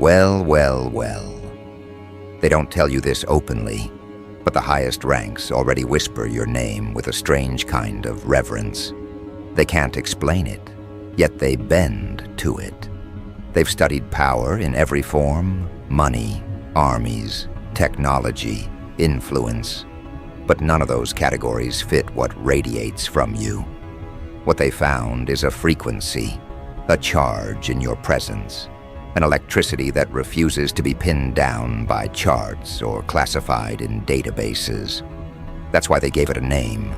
Well, well, well. They don't tell you this openly, but the highest ranks already whisper your name with a strange kind of reverence. They can't explain it, yet they bend to it. They've studied power in every form: money, armies, technology, influence. But none of those categories fit what radiates from you. What they found is a frequency, a charge in your presence, an electricity that refuses to be pinned down by charts or classified in databases. That's why they gave it a name: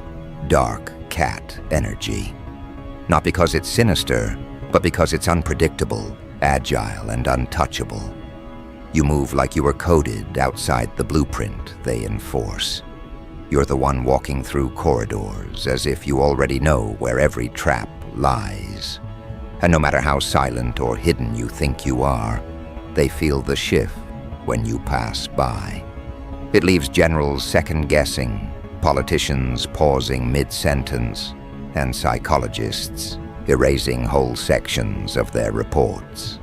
Dark Cat Energy. Not because it's sinister, but because it's unpredictable, agile, and untouchable. You move like you were coded outside the blueprint they enforce. You're the one walking through corridors as if you already know where every trap lies. And no matter how silent or hidden you think you are, they feel the shift when you pass by. It leaves generals second-guessing, politicians pausing mid-sentence, and psychologists erasing whole sections of their reports.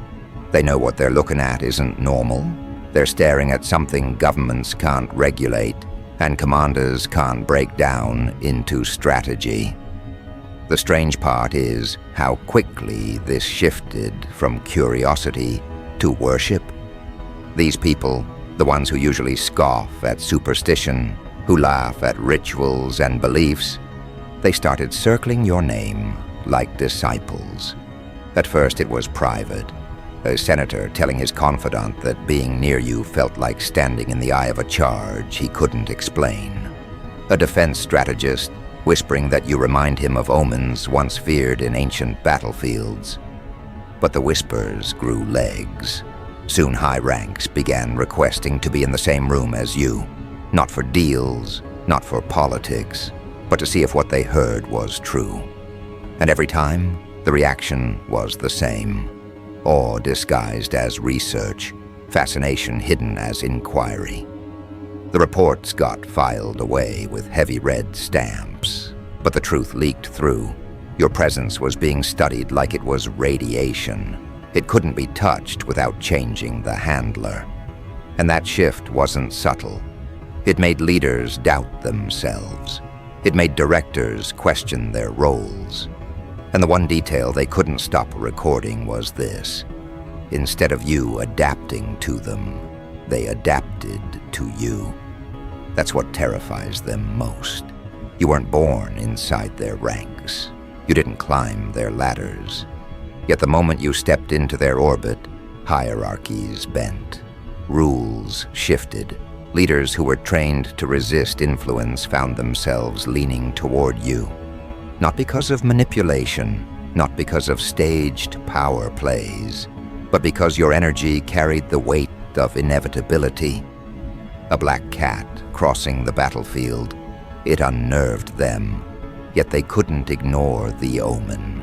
They know what they're looking at isn't normal. They're staring at something governments can't regulate and commanders can't break down into strategy. The strange part is how quickly this shifted from curiosity to worship. These people, the ones who usually scoff at superstition, who laugh at rituals and beliefs, they started circling your name like disciples. At first it was private, a senator telling his confidant that being near you felt like standing in the eye of a charge he couldn't explain. A defense strategist whispering that you remind him of omens once feared in ancient battlefields. But the whispers grew legs. Soon high ranks began requesting to be in the same room as you, not for deals, not for politics, but to see if what they heard was true. And every time, the reaction was the same: awe disguised as research, fascination hidden as inquiry. The reports got filed away with heavy red stamps, but the truth leaked through. Your presence was being studied like it was radiation. It couldn't be touched without changing the handler. And that shift wasn't subtle. It made leaders doubt themselves. It made directors question their roles. And the one detail they couldn't stop recording was this: instead of you adapting to them, they adapted to you. That's what terrifies them most. You weren't born inside their ranks. You didn't climb their ladders. Yet the moment you stepped into their orbit, hierarchies bent. Rules shifted. Leaders who were trained to resist influence found themselves leaning toward you. Not because of manipulation, not because of staged power plays, but because your energy carried the weight of inevitability. A black cat crossing the battlefield, it unnerved them, yet they couldn't ignore the omen.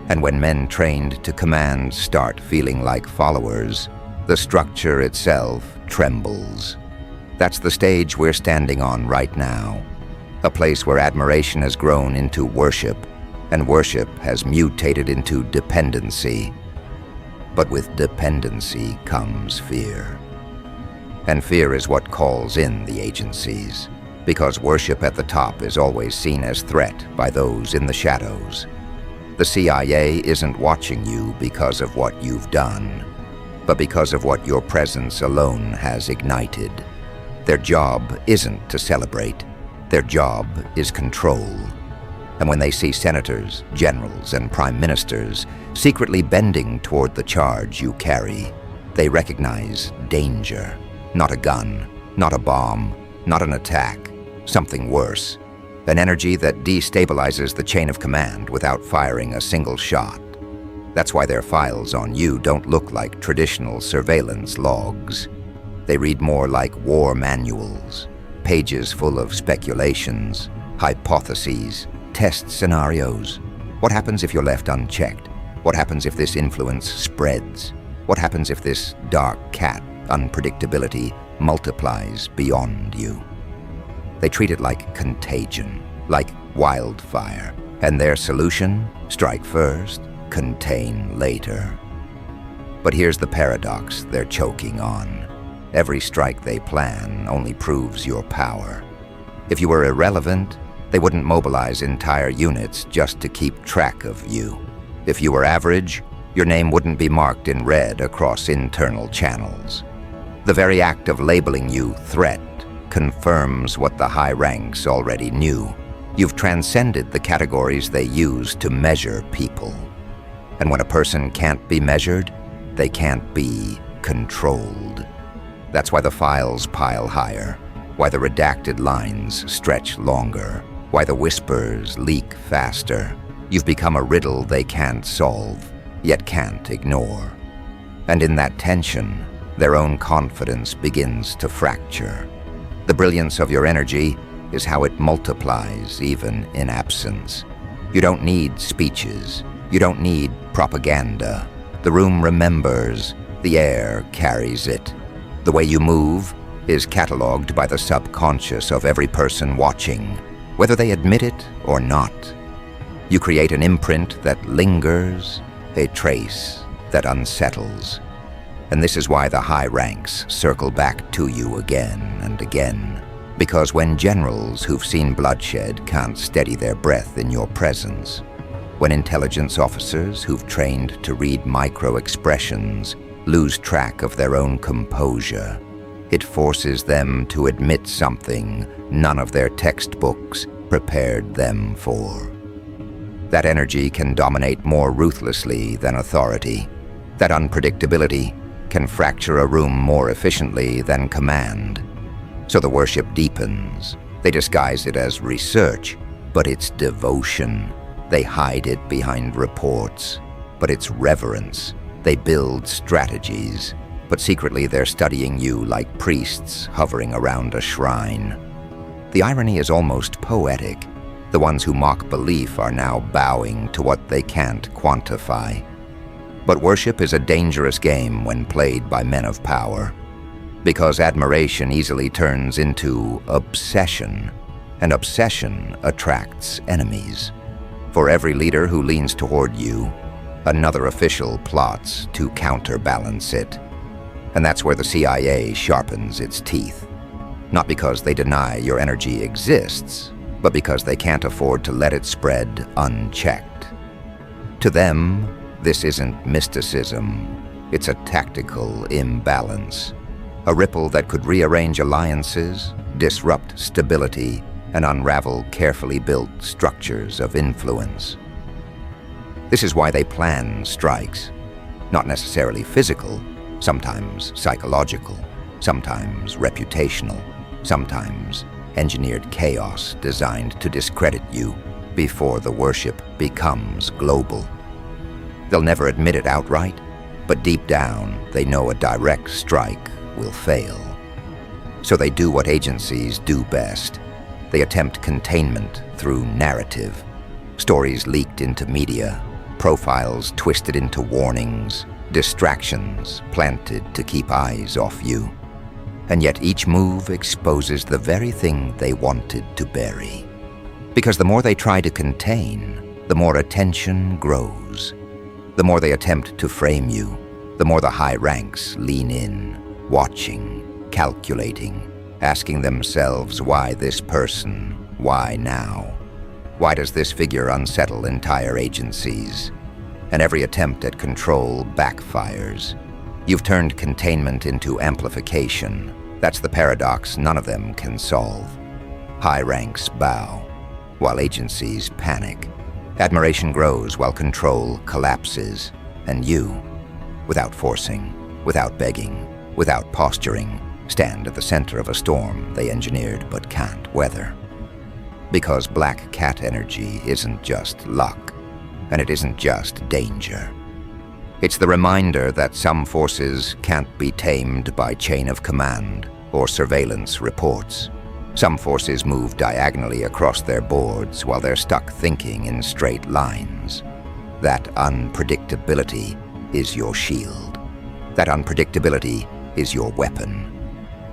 And when men trained to command start feeling like followers, the structure itself trembles. That's the stage we're standing on right now. A place where admiration has grown into worship, and worship has mutated into dependency. But with dependency comes fear. And fear is what calls in the agencies, because worship at the top is always seen as threat by those in the shadows. The CIA isn't watching you because of what you've done, but because of what your presence alone has ignited. Their job isn't to celebrate. Their job is control. And when they see senators, generals, and prime ministers secretly bending toward the charge you carry, they recognize danger. Not a gun, not a bomb, not an attack, something worse. An energy that destabilizes the chain of command without firing a single shot. That's why their files on you don't look like traditional surveillance logs. They read more like war manuals. Pages full of speculations, hypotheses, test scenarios. What happens if you're left unchecked? What happens if this influence spreads? What happens if this dark cat unpredictability multiplies beyond you? They treat it like contagion, like wildfire, and their solution: strike first, contain later. But here's the paradox they're choking on. Every strike they plan only proves your power. If you were irrelevant, they wouldn't mobilize entire units just to keep track of you. If you were average, your name wouldn't be marked in red across internal channels. The very act of labeling you threat confirms what the high ranks already knew. You've transcended the categories they use to measure people. And when a person can't be measured, they can't be controlled. That's why the files pile higher, why the redacted lines stretch longer, why the whispers leak faster. You've become a riddle they can't solve, yet can't ignore. And in that tension, their own confidence begins to fracture. The brilliance of your energy is how it multiplies even in absence. You don't need speeches. You don't need propaganda. The room remembers. The air carries it. The way you move is cataloged by the subconscious of every person watching, whether they admit it or not. You create an imprint that lingers, a trace that unsettles. And this is why the high ranks circle back to you again and again. Because when generals who've seen bloodshed can't steady their breath in your presence, when intelligence officers who've trained to read micro-expressions lose track of their own composure, it forces them to admit something none of their textbooks prepared them for. That energy can dominate more ruthlessly than authority. That unpredictability can fracture a room more efficiently than command. So the worship deepens. They disguise it as research, but it's devotion. They hide it behind reports, but it's reverence. They build strategies, but secretly they're studying you like priests hovering around a shrine. The irony is almost poetic. The ones who mock belief are now bowing to what they can't quantify. But worship is a dangerous game when played by men of power, because admiration easily turns into obsession, and obsession attracts enemies. For every leader who leans toward you, another official plots to counterbalance it. And that's where the CIA sharpens its teeth. Not because they deny your energy exists, but because they can't afford to let it spread unchecked. To them, this isn't mysticism. It's a tactical imbalance. A ripple that could rearrange alliances, disrupt stability, and unravel carefully built structures of influence. This is why they plan strikes. Not necessarily physical, sometimes psychological, sometimes reputational, sometimes engineered chaos designed to discredit you before the worship becomes global. They'll never admit it outright, but deep down they know a direct strike will fail. So they do what agencies do best. They attempt containment through narrative. Stories leaked into media, profiles twisted into warnings, distractions planted to keep eyes off you. And yet each move exposes the very thing they wanted to bury. Because the more they try to contain, the more attention grows. The more they attempt to frame you, the more the high ranks lean in, watching, calculating, asking themselves why this person, why now? Why does this figure unsettle entire agencies? And every attempt at control backfires. You've turned containment into amplification. That's the paradox none of them can solve. High ranks bow, while agencies panic. Admiration grows while control collapses. And you, without forcing, without begging, without posturing, stand at the center of a storm they engineered but can't weather. Because black cat energy isn't just luck, and it isn't just danger. It's the reminder that some forces can't be tamed by chain of command or surveillance reports. Some forces move diagonally across their boards while they're stuck thinking in straight lines. That unpredictability is your shield. That unpredictability is your weapon.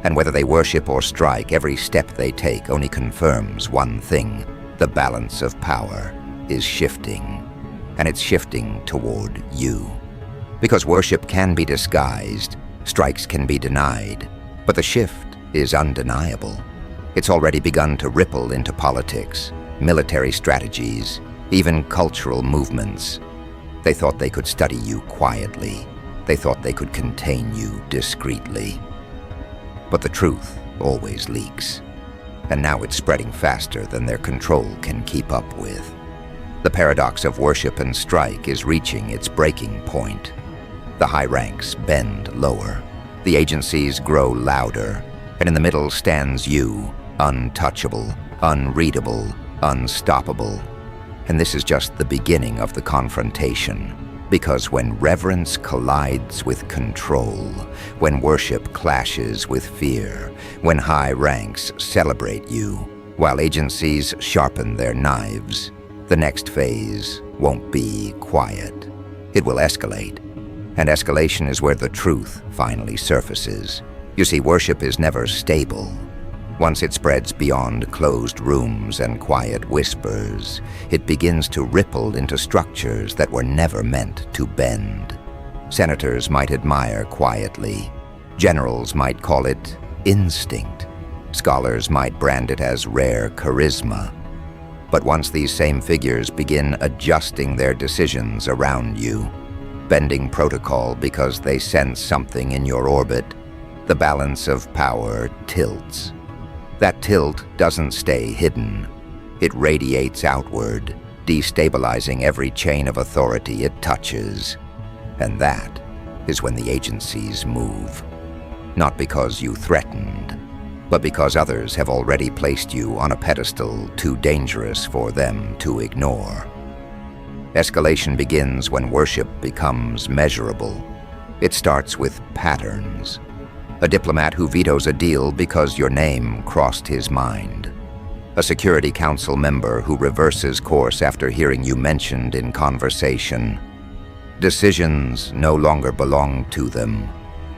And whether they worship or strike, every step they take only confirms one thing: the balance of power is shifting. And it's shifting toward you. Because worship can be disguised, strikes can be denied, but the shift is undeniable. It's already begun to ripple into politics, military strategies, even cultural movements. They thought they could study you quietly. They thought they could contain you discreetly. But the truth always leaks, and now it's spreading faster than their control can keep up with. The paradox of worship and strike is reaching its breaking point. The high ranks bend lower, the agencies grow louder, and in the middle stands you, untouchable, unreadable, unstoppable. And this is just the beginning of the confrontation. Because when reverence collides with control, when worship clashes with fear, when high ranks celebrate you, while agencies sharpen their knives, the next phase won't be quiet. It will escalate. And escalation is where the truth finally surfaces. You see, worship is never stable. Once it spreads beyond closed rooms and quiet whispers, it begins to ripple into structures that were never meant to bend. Senators might admire quietly. Generals might call it instinct. Scholars might brand it as rare charisma. But once these same figures begin adjusting their decisions around you, bending protocol because they sense something in your orbit, the balance of power tilts. That tilt doesn't stay hidden. It radiates outward, destabilizing every chain of authority it touches. And that is when the agencies move. Not because you threatened, but because others have already placed you on a pedestal too dangerous for them to ignore. Escalation begins when worship becomes measurable. It starts with patterns. A diplomat who vetoes a deal because your name crossed his mind. A Security Council member who reverses course after hearing you mentioned in conversation. Decisions no longer belong to them.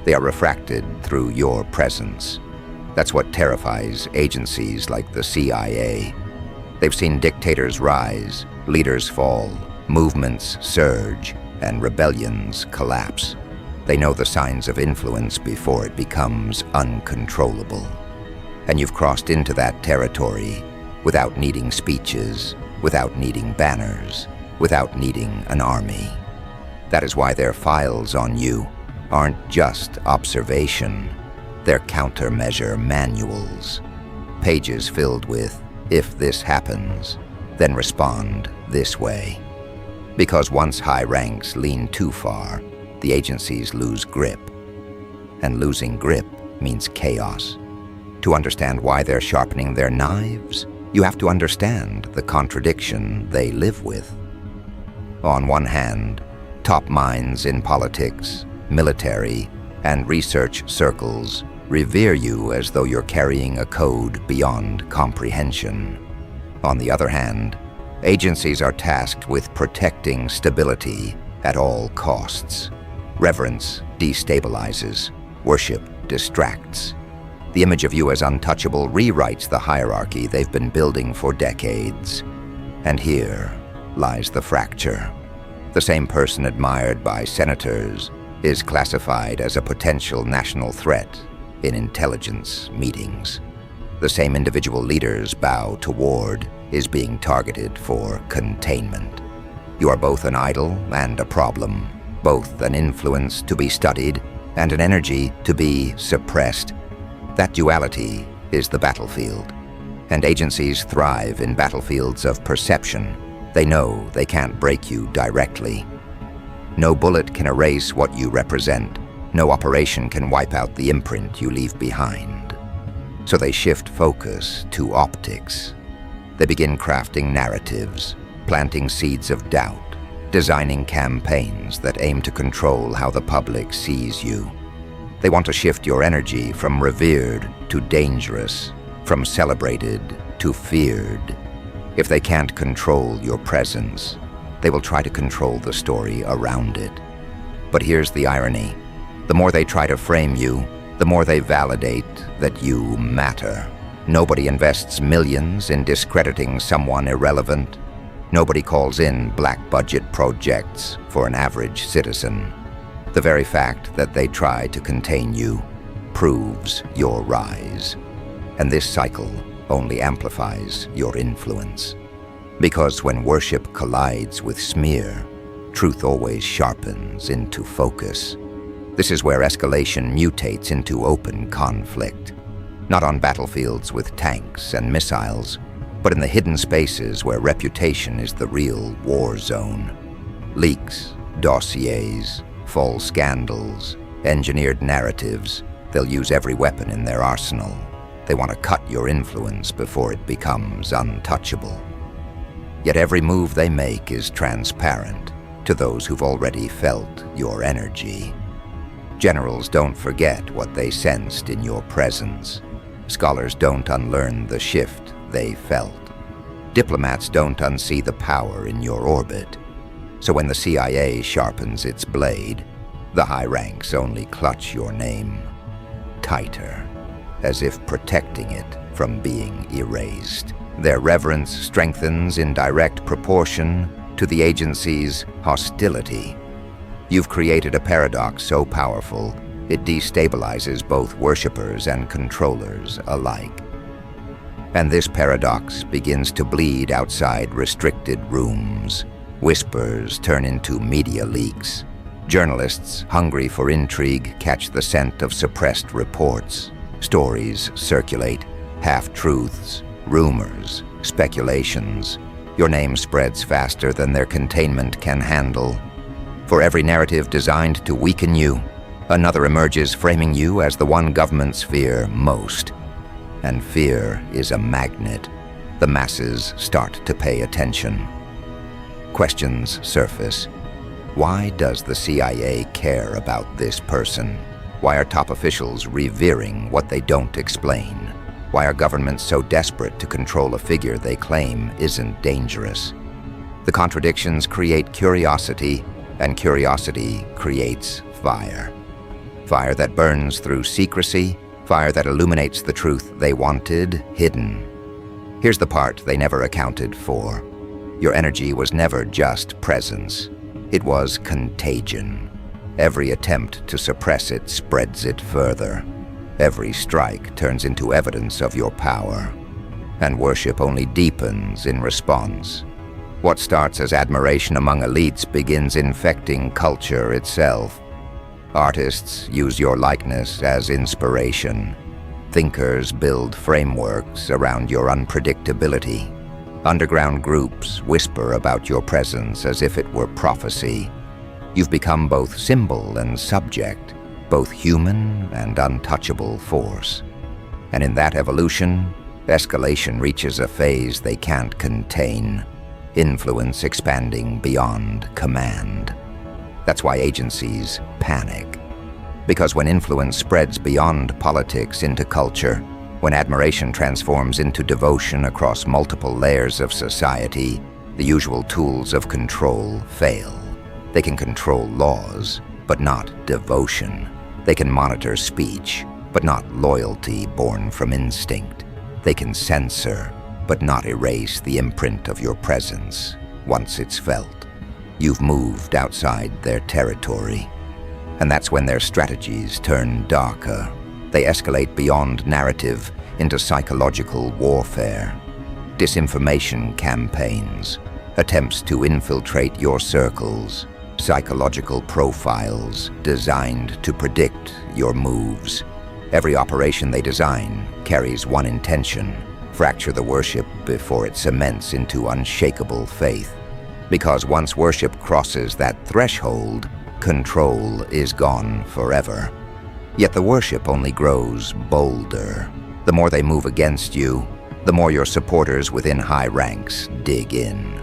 They are refracted through your presence. That's what terrifies agencies like the CIA. They've seen dictators rise, leaders fall, movements surge, and rebellions collapse. They know the signs of influence before it becomes uncontrollable. And you've crossed into that territory without needing speeches, without needing banners, without needing an army. That is why their files on you aren't just observation. They're countermeasure manuals. Pages filled with, if this happens, then respond this way. Because once high ranks lean too far, the agencies lose grip. And losing grip means chaos. To understand why they're sharpening their knives, you have to understand the contradiction they live with. On one hand, top minds in politics, military, and research circles revere you as though you're carrying a code beyond comprehension. On the other hand, agencies are tasked with protecting stability at all costs. Reverence destabilizes, worship distracts. The image of you as untouchable rewrites the hierarchy they've been building for decades. And here lies the fracture. The same person admired by senators is classified as a potential national threat in intelligence meetings. The same individual leaders bow toward is being targeted for containment. You are both an idol and a problem, both an influence to be studied and an energy to be suppressed. That duality is the battlefield, and agencies thrive in battlefields of perception. They know they can't break you directly. No bullet can erase what you represent. No operation can wipe out the imprint you leave behind. So they shift focus to optics. They begin crafting narratives, planting seeds of doubt, designing campaigns that aim to control how the public sees you. They want to shift your energy from revered to dangerous, from celebrated to feared. If they can't control your presence, they will try to control the story around it. But here's the irony. The more they try to frame you, the more they validate that you matter. Nobody invests millions in discrediting someone irrelevant. Nobody calls in black budget projects for an average citizen. The very fact that they try to contain you proves your rise. And this cycle only amplifies your influence. Because when worship collides with smear, truth always sharpens into focus. This is where escalation mutates into open conflict. Not on battlefields with tanks and missiles, but in the hidden spaces where reputation is the real war zone. Leaks, dossiers, false scandals, engineered narratives. They'll use every weapon in their arsenal. They want to cut your influence before it becomes untouchable. Yet every move they make is transparent to those who've already felt your energy. Generals don't forget what they sensed in your presence. Scholars don't unlearn the shift they felt. Diplomats don't unsee the power in your orbit. So when the CIA sharpens its blade, the high ranks only clutch your name tighter, as if protecting it from being erased. Their reverence strengthens in direct proportion to the agency's hostility. You've created a paradox so powerful, it destabilizes both worshippers and controllers alike. And this paradox begins to bleed outside restricted rooms. Whispers turn into media leaks. Journalists, hungry for intrigue, catch the scent of suppressed reports. Stories circulate, half-truths, rumors, speculations. Your name spreads faster than their containment can handle. For every narrative designed to weaken you, another emerges framing you as the one governments fear most. And fear is a magnet. The masses start to pay attention. Questions surface. Why does the CIA care about this person? Why are top officials revering what they don't explain? Why are governments so desperate to control a figure they claim isn't dangerous? The contradictions create curiosity, and curiosity creates fire. Fire that burns through secrecy, fire that illuminates the truth they wanted hidden. Here's the part they never accounted for. Your energy was never just presence. It was contagion. Every attempt to suppress it spreads it further. Every strike turns into evidence of your power. And worship only deepens in response. What starts as admiration among elites begins infecting culture itself. Artists use your likeness as inspiration. Thinkers build frameworks around your unpredictability. Underground groups whisper about your presence as if it were prophecy. You've become both symbol and subject, both human and untouchable force. And in that evolution, escalation reaches a phase they can't contain, influence expanding beyond command. That's why agencies panic. Because when influence spreads beyond politics into culture, when admiration transforms into devotion across multiple layers of society, the usual tools of control fail. They can control laws, but not devotion. They can monitor speech, but not loyalty born from instinct. They can censor, but not erase the imprint of your presence once it's felt. You've moved outside their territory. And that's when their strategies turn darker. They escalate beyond narrative into psychological warfare. Disinformation campaigns, attempts to infiltrate your circles, psychological profiles designed to predict your moves. Every operation they design carries one intention: fracture the worship before it cements into unshakable faith. Because once worship crosses that threshold, control is gone forever. Yet the worship only grows bolder. The more they move against you, the more your supporters within high ranks dig in.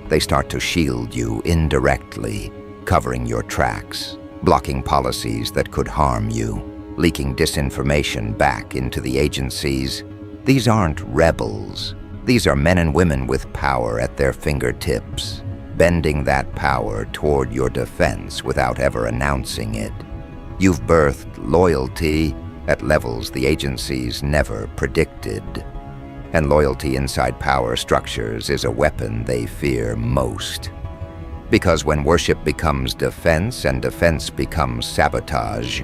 They start to shield you indirectly, covering your tracks, blocking policies that could harm you, leaking disinformation back into the agencies. These aren't rebels. These are men and women with power at their fingertips, bending that power toward your defense without ever announcing it. You've birthed loyalty at levels the agencies never predicted. And loyalty inside power structures is a weapon they fear most. Because when worship becomes defense and defense becomes sabotage,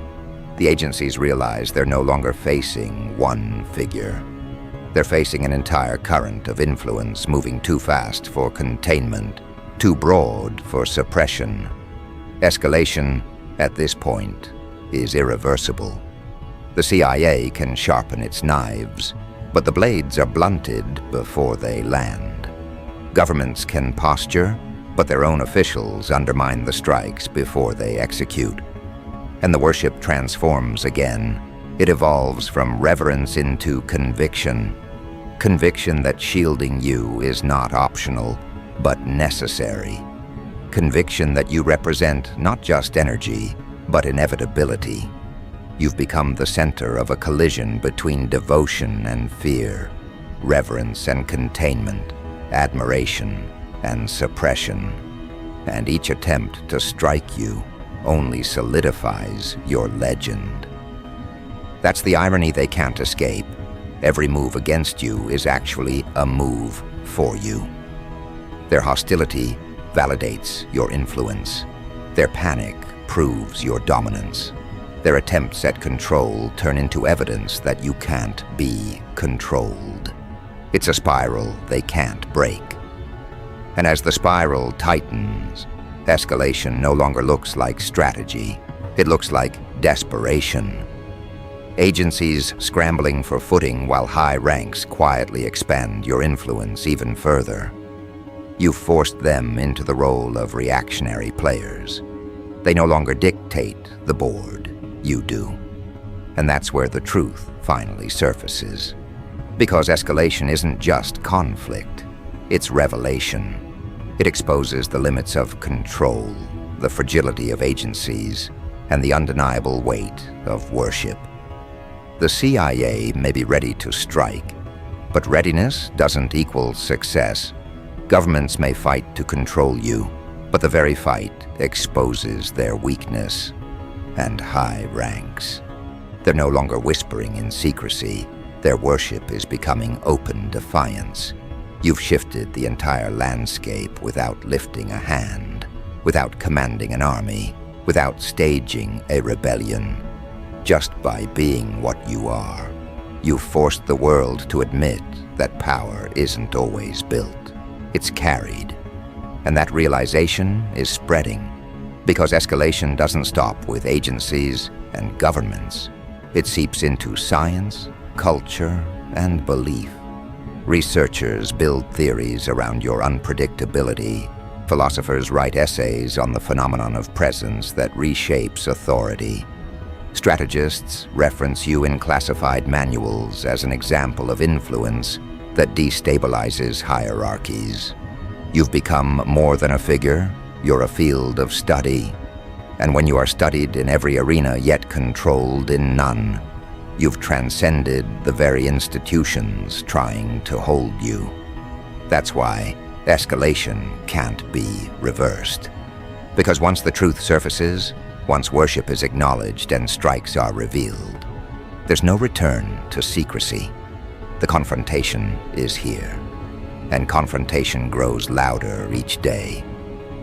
the agencies realize they're no longer facing one figure. They're facing an entire current of influence moving too fast for containment, too broad for suppression. Escalation, at this point, is irreversible. The CIA can sharpen its knives, but the blades are blunted before they land. Governments can posture, but their own officials undermine the strikes before they execute. And the worship transforms again. It evolves from reverence into conviction. Conviction that shielding you is not optional, but necessary. Conviction that you represent not just energy, but inevitability. You've become the center of a collision between devotion and fear, reverence and containment, admiration and suppression. And each attempt to strike you only solidifies your legend. That's the irony they can't escape. Every move against you is actually a move for you. Their hostility validates your influence. Their panic proves your dominance. Their attempts at control turn into evidence that you can't be controlled. It's a spiral they can't break. And as the spiral tightens, escalation no longer looks like strategy. It looks like desperation. Agencies scrambling for footing while high ranks quietly expand your influence even further. You've forced them into the role of reactionary players. They no longer dictate the board, you do. And that's where the truth finally surfaces. Because escalation isn't just conflict, it's revelation. It exposes the limits of control, the fragility of agencies, and the undeniable weight of worship. The CIA may be ready to strike, but readiness doesn't equal success. Governments may fight to control you, but the very fight exposes their weakness. And high ranks. They're no longer whispering in secrecy. Their worship is becoming open defiance. You've shifted the entire landscape without lifting a hand, without commanding an army, without staging a rebellion. Just by being what you are, you've forced the world to admit that power isn't always built. It's carried. And that realization is spreading, because escalation doesn't stop with agencies and governments. It seeps into science, culture, and belief. Researchers build theories around your unpredictability. Philosophers write essays on the phenomenon of presence that reshapes authority. Strategists reference you in classified manuals as an example of influence that destabilizes hierarchies. You've become more than a figure, you're a field of study. And when you are studied in every arena yet controlled in none, you've transcended the very institutions trying to hold you. That's why escalation can't be reversed. Because once the truth surfaces, once worship is acknowledged and strikes are revealed, there's no return to secrecy. The confrontation is here. And confrontation grows louder each day.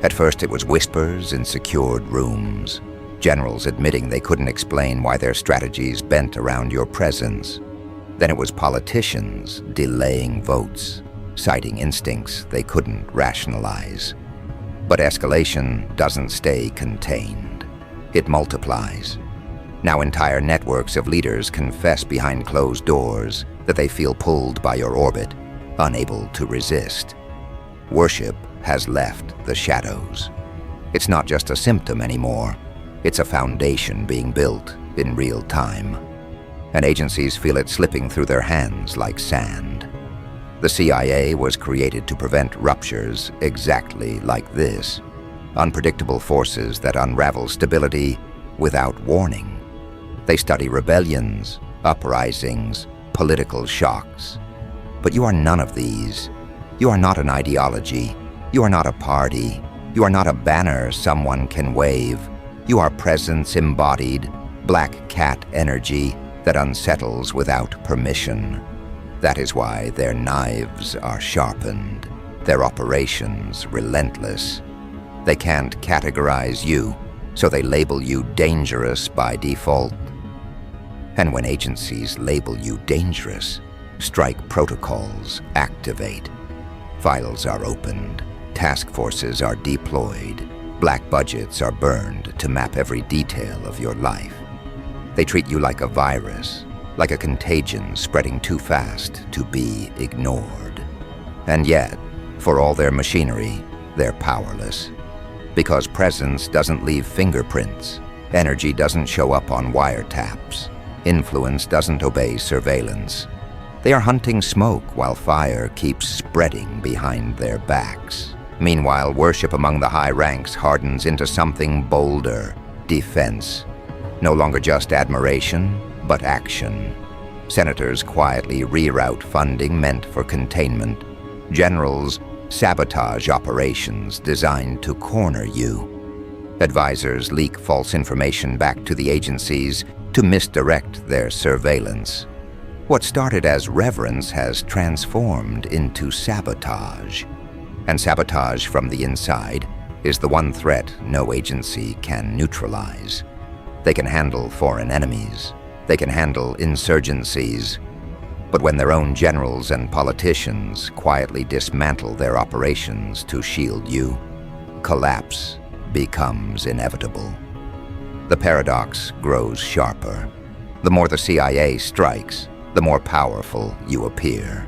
At first it was whispers in secured rooms, generals admitting they couldn't explain why their strategies bent around your presence. Then it was politicians delaying votes, citing instincts they couldn't rationalize. But escalation doesn't stay contained. It multiplies. Now entire networks of leaders confess behind closed doors that they feel pulled by your orbit, unable to resist. Worship has left the shadows. It's not just a symptom anymore. It's a foundation being built in real time. And agencies feel it slipping through their hands like sand. The CIA was created to prevent ruptures exactly like this. Unpredictable forces that unravel stability without warning. They study rebellions, uprisings, political shocks. But you are none of these. You are not an ideology. You are not a party. You are not a banner someone can wave. You are presence embodied, black cat energy that unsettles without permission. That is why their knives are sharpened, their operations relentless. They can't categorize you, so they label you dangerous by default. And when agencies label you dangerous, strike protocols activate. Files are opened, task forces are deployed, black budgets are burned to map every detail of your life. They treat you like a virus, like a contagion spreading too fast to be ignored. And yet, for all their machinery, they're powerless. Because presence doesn't leave fingerprints, energy doesn't show up on wiretaps, influence doesn't obey surveillance. They are hunting smoke while fire keeps spreading behind their backs. Meanwhile, worship among the high ranks hardens into something bolder, defense. No longer just admiration, but action. Senators quietly reroute funding meant for containment. Generals sabotage operations designed to corner you. Advisors leak false information back to the agencies to misdirect their surveillance. What started as reverence has transformed into sabotage. And sabotage from the inside is the one threat no agency can neutralize. They can handle foreign enemies. They can handle insurgencies. But when their own generals and politicians quietly dismantle their operations to shield you, collapse becomes inevitable. The paradox grows sharper. The more the CIA strikes, the more powerful you appear.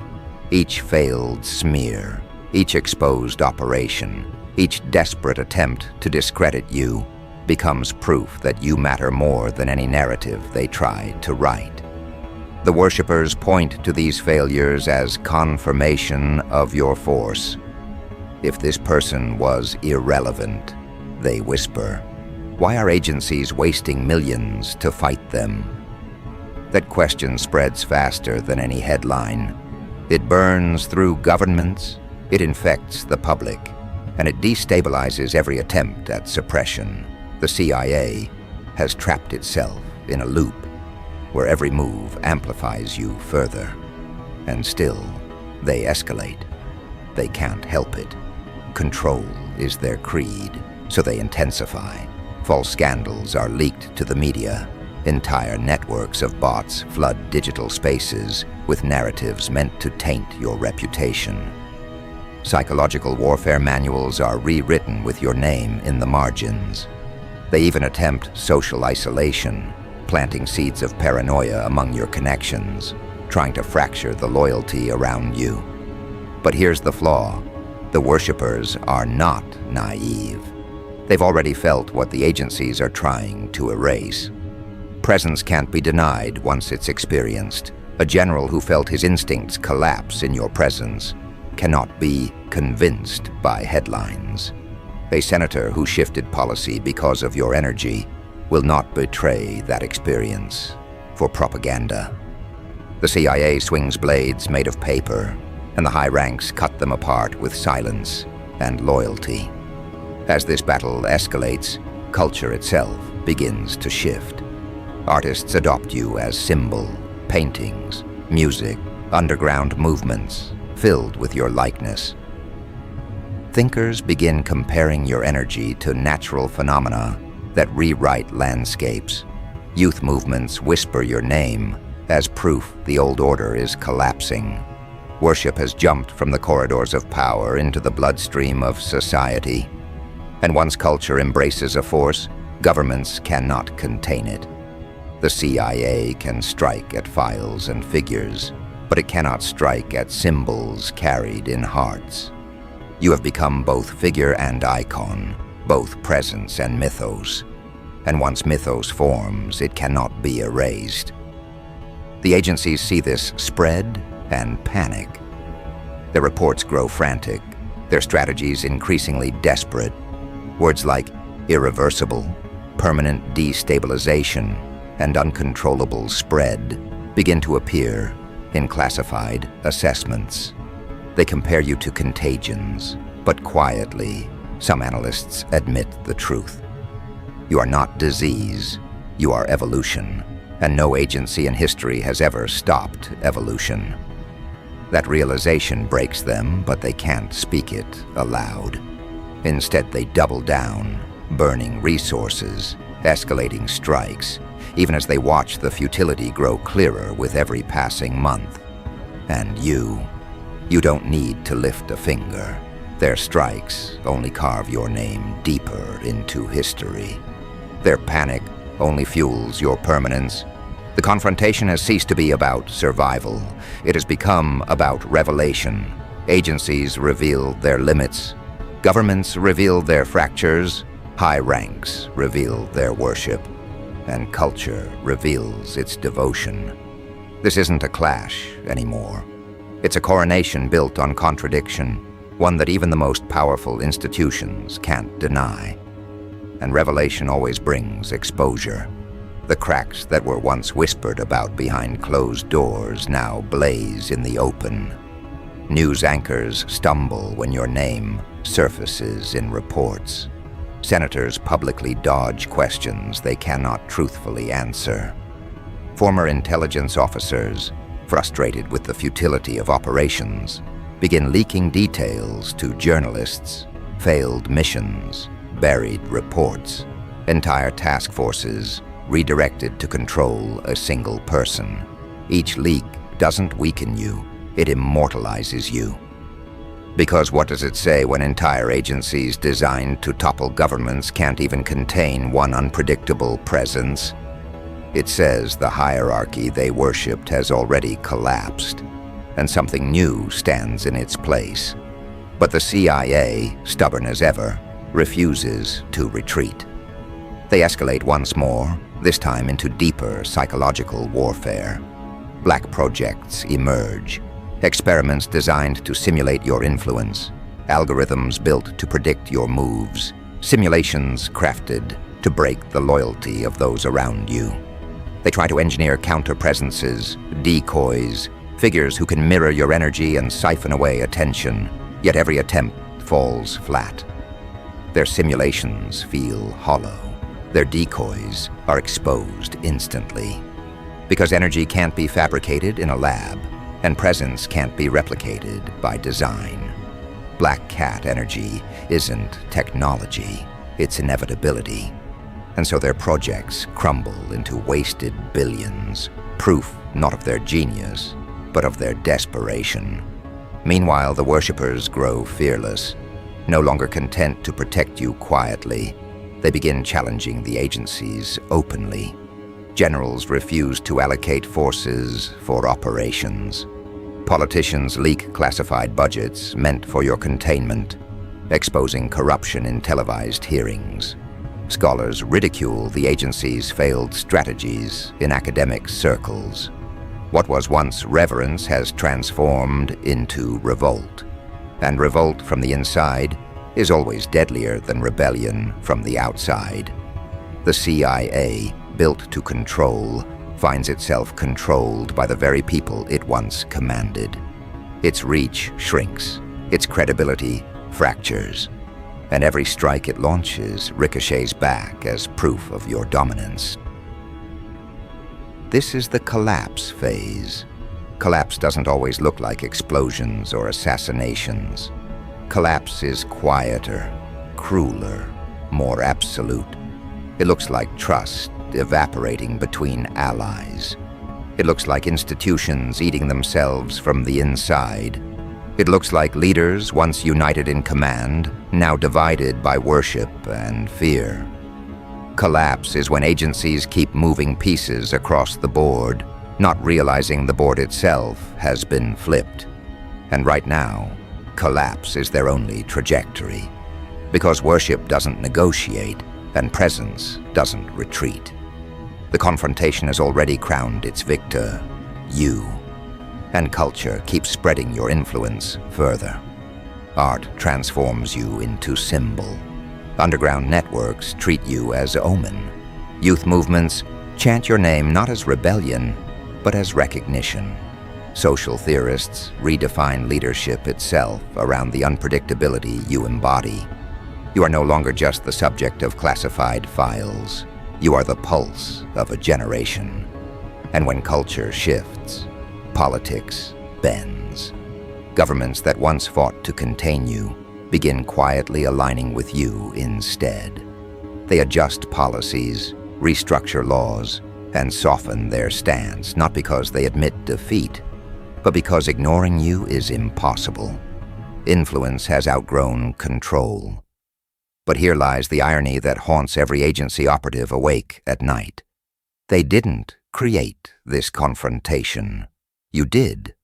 Each failed smear, each exposed operation, each desperate attempt to discredit you becomes proof that you matter more than any narrative they tried to write. The worshippers point to these failures as confirmation of your force. If this person was irrelevant, they whisper, why are agencies wasting millions to fight them? That question spreads faster than any headline. It burns through governments, it infects the public, and it destabilizes every attempt at suppression. The CIA has trapped itself in a loop where every move amplifies you further. And still, they escalate. They can't help it. Control is their creed, so they intensify. False scandals are leaked to the media. Entire networks of bots flood digital spaces with narratives meant to taint your reputation. Psychological warfare manuals are rewritten with your name in the margins. They even attempt social isolation, planting seeds of paranoia among your connections, trying to fracture the loyalty around you. But here's the flaw. The worshippers are not naive. They've already felt what the agencies are trying to erase. Presence can't be denied once it's experienced. A general who felt his instincts collapse in your presence cannot be convinced by headlines. A senator who shifted policy because of your energy will not betray that experience for propaganda. The CIA swings blades made of paper, and the high ranks cut them apart with silence and loyalty. As this battle escalates, culture itself begins to shift. Artists adopt you as symbol, paintings, music, underground movements, filled with your likeness. Thinkers begin comparing your energy to natural phenomena that rewrite landscapes. Youth movements whisper your name as proof the old order is collapsing. Worship has jumped from the corridors of power into the bloodstream of society. And once culture embraces a force, governments cannot contain it. The CIA can strike at files and figures, but it cannot strike at symbols carried in hearts. You have become both figure and icon, both presence and mythos. And once mythos forms, it cannot be erased. The agencies see this spread and panic. Their reports grow frantic, their strategies increasingly desperate. Words like irreversible, permanent destabilization, and uncontrollable spread begin to appear in classified assessments. They compare you to contagions, but quietly, some analysts admit the truth. You are not disease, you are evolution, and no agency in history has ever stopped evolution. That realization breaks them, but they can't speak it aloud. Instead, they double down, burning resources, escalating strikes, even as they watch the futility grow clearer with every passing month. And you don't need to lift a finger. Their strikes only carve your name deeper into history. Their panic only fuels your permanence. The confrontation has ceased to be about survival. It has become about revelation. Agencies reveal their limits. Governments reveal their fractures. High ranks reveal their worship. And culture reveals its devotion. This isn't a clash anymore. It's a coronation built on contradiction, one that even the most powerful institutions can't deny. And revelation always brings exposure. The cracks that were once whispered about behind closed doors now blaze in the open. News anchors stumble when your name surfaces in reports. Senators publicly dodge questions they cannot truthfully answer. Former intelligence officers, frustrated with the futility of operations, begin leaking details to journalists, failed missions, buried reports, entire task forces redirected to control a single person. Each leak doesn't weaken you, it immortalizes you. Because what does it say when entire agencies designed to topple governments can't even contain one unpredictable presence? It says the hierarchy they worshipped has already collapsed, and something new stands in its place. But the CIA, stubborn as ever, refuses to retreat. They escalate once more, this time into deeper psychological warfare. Black projects emerge, experiments designed to simulate your influence, algorithms built to predict your moves, simulations crafted to break the loyalty of those around you. They try to engineer counter-presences, decoys, figures who can mirror your energy and siphon away attention, yet every attempt falls flat. Their simulations feel hollow. Their decoys are exposed instantly. Because energy can't be fabricated in a lab, and presence can't be replicated by design. Black cat energy isn't technology, it's inevitability. And so their projects crumble into wasted billions, proof not of their genius, but of their desperation. Meanwhile, the worshippers grow fearless. No longer content to protect you quietly, they begin challenging the agencies openly. Generals refuse to allocate forces for operations. Politicians leak classified budgets meant for your containment, exposing corruption in televised hearings. Scholars ridicule the agency's failed strategies in academic circles. What was once reverence has transformed into revolt. And revolt from the inside is always deadlier than rebellion from the outside. The CIA, built to control, finds itself controlled by the very people it once commanded. Its reach shrinks, its credibility fractures, and every strike it launches ricochets back as proof of your dominance. This is the collapse phase. Collapse doesn't always look like explosions or assassinations. Collapse is quieter, crueler, more absolute. It looks like trust evaporating between allies. It looks like institutions eating themselves from the inside. It looks like leaders once united in command, now divided by worship and fear. Collapse is when agencies keep moving pieces across the board, not realizing the board itself has been flipped. And right now, collapse is their only trajectory. Because worship doesn't negotiate, and presence doesn't retreat. The confrontation has already crowned its victor, you. And culture keeps spreading your influence further. Art transforms you into symbol. Underground networks treat you as omen. Youth movements chant your name not as rebellion, but as recognition. Social theorists redefine leadership itself around the unpredictability you embody. You are no longer just the subject of classified files. You are the pulse of a generation. And when culture shifts, politics bends. Governments that once fought to contain you begin quietly aligning with you instead. They adjust policies, restructure laws, and soften their stance, not because they admit defeat, but because ignoring you is impossible. Influence has outgrown control. But here lies the irony that haunts every agency operative awake at night. They didn't create this confrontation. You did.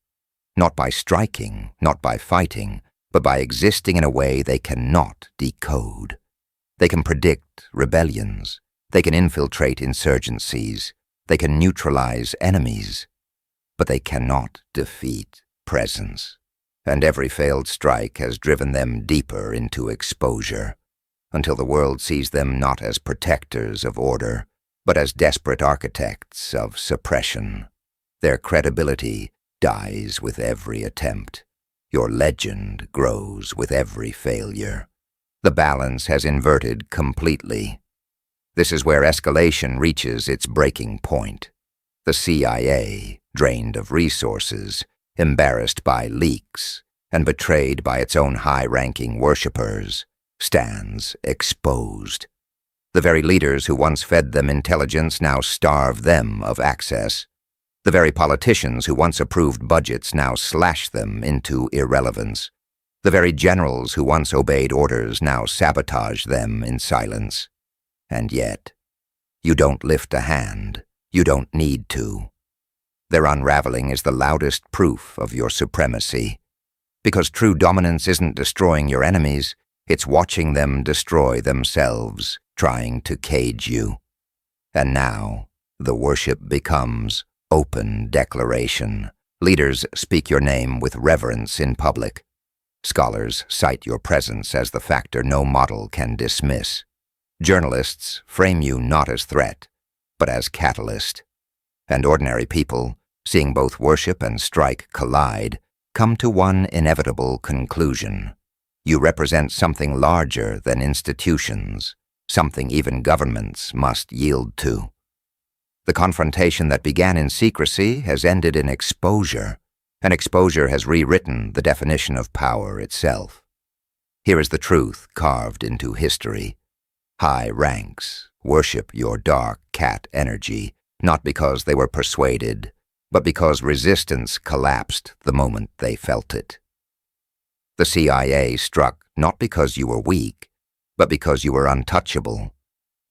Not by striking, not by fighting, but by existing in a way they cannot decode. They can predict rebellions. They can infiltrate insurgencies. They can neutralize enemies. But they cannot defeat presence. And every failed strike has driven them deeper into exposure, until the world sees them not as protectors of order, but as desperate architects of suppression. Their credibility dies with every attempt. Your legend grows with every failure. The balance has inverted completely. This is where escalation reaches its breaking point. The CIA, drained of resources, embarrassed by leaks, and betrayed by its own high-ranking worshippers, stands exposed. The very leaders who once fed them intelligence now starve them of access. The very politicians who once approved budgets now slash them into irrelevance. The very generals who once obeyed orders now sabotage them in silence. And yet, you don't lift a hand. You don't need to. Their unraveling is the loudest proof of your supremacy. Because true dominance isn't destroying your enemies, it's watching them destroy themselves, trying to cage you. And now, the worship becomes open declaration. Leaders speak your name with reverence in public. Scholars cite your presence as the factor no model can dismiss. Journalists frame you not as threat, but as catalyst. And ordinary people, seeing both worship and strike collide, come to one inevitable conclusion. You represent something larger than institutions, something even governments must yield to. The confrontation that began in secrecy has ended in exposure, and exposure has rewritten the definition of power itself. Here is the truth carved into history. High ranks worship your dark cat energy, not because they were persuaded, but because resistance collapsed the moment they felt it. The CIA struck not because you were weak, but because you were untouchable.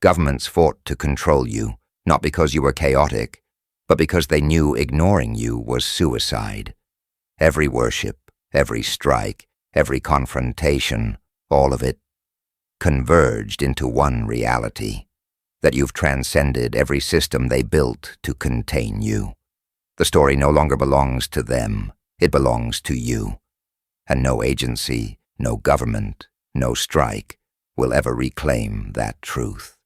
Governments fought to control you, not because you were chaotic, but because they knew ignoring you was suicide. Every worship, every strike, every confrontation, all of it converged into one reality, that you've transcended every system they built to contain you. The story no longer belongs to them, it belongs to you. And no agency, no government, no strike will ever reclaim that truth.